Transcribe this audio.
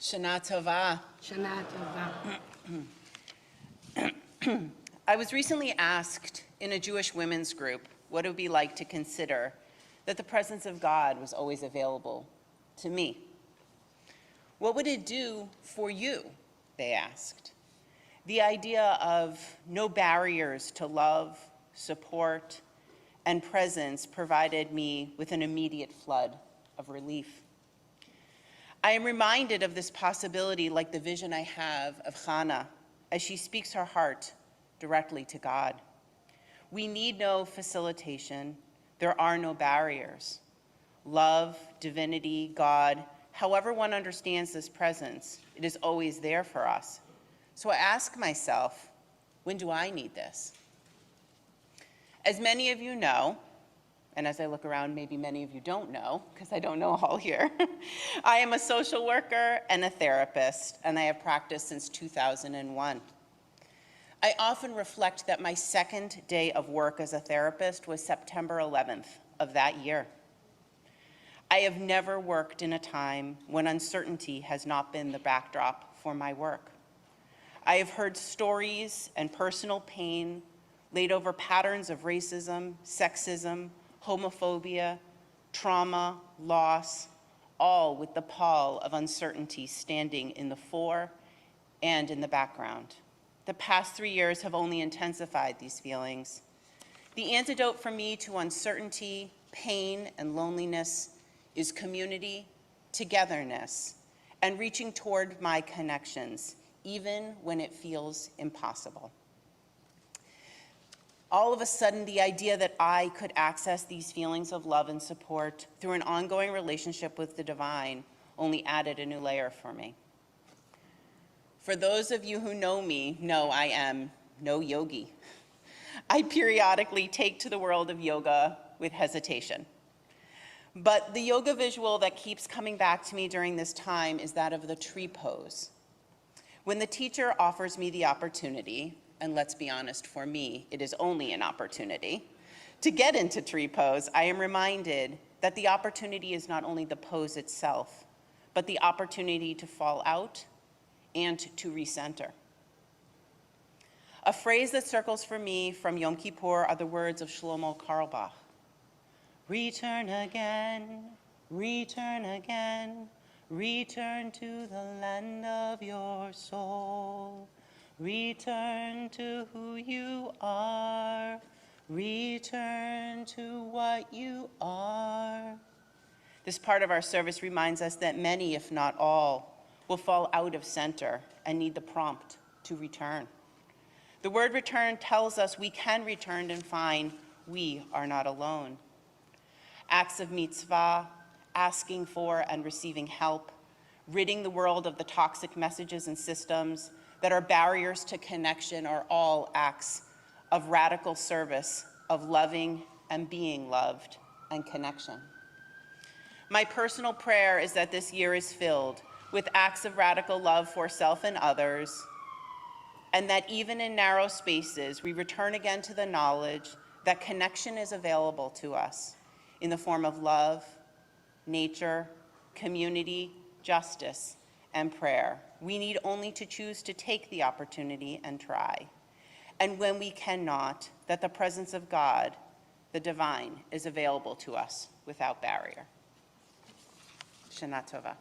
Shana Tova. Shana Tova. I was recently asked in a Jewish women's group what it would be like to consider that the presence of God was always available to me. What would it do for you, they asked. The idea of no barriers to love, support, and presence provided me with an immediate flood of relief. I am reminded of this possibility like the vision I have of Hannah as she speaks her heart directly to God. We need no facilitation. There are no barriers. Love, divinity, God, however one understands this presence, it is always there for us. So I ask myself, when do I need this? As many of you know, and as I look around, maybe many of you don't know, because I don't know all here, I am a social worker and a therapist, and I have practiced since 2001. I often reflect that my second day of work as a therapist was September 11th of that year. I have never worked in a time when uncertainty has not been the backdrop for my work. I have heard stories and personal pain laid over patterns of racism, sexism, homophobia, trauma, loss, all with the pall of uncertainty standing in the fore and in the background. The past 3 years have only intensified these feelings. The antidote for me to uncertainty, pain, and loneliness is community, togetherness, and reaching toward my connections, even when it feels impossible. All of a sudden, the idea that I could access these feelings of love and support through an ongoing relationship with the divine only added a new layer for me. For those of you who know me, know I am no yogi. I periodically take to the world of yoga with hesitation. But the yoga visual that keeps coming back to me during this time is that of the tree pose. When the teacher offers me the opportunity, and let's be honest, for me, it is only an opportunity, to get into tree pose, I am reminded that the opportunity is not only the pose itself, but the opportunity to fall out and to recenter. A phrase that circles for me from Yom Kippur are the words of Shlomo Carlebach. Return again, return again, return to the land of your soul. Return to who you are, return to what you are. This part of our service reminds us that many, if not all, will fall out of center and need the prompt to return. The word return tells us we can return and find we are not alone. Acts of mitzvah, asking for and receiving help, ridding the world of the toxic messages and systems that are barriers to connection are all acts of radical service, of loving and being loved, and connection. My personal prayer is that this year is filled with acts of radical love for self and others, and that even in narrow spaces, we return again to the knowledge that connection is available to us in the form of love, nature, community, justice, and prayer. We need only to choose to take the opportunity and try. And when we cannot, that the presence of God, the divine, is available to us without barrier. Shana Tova.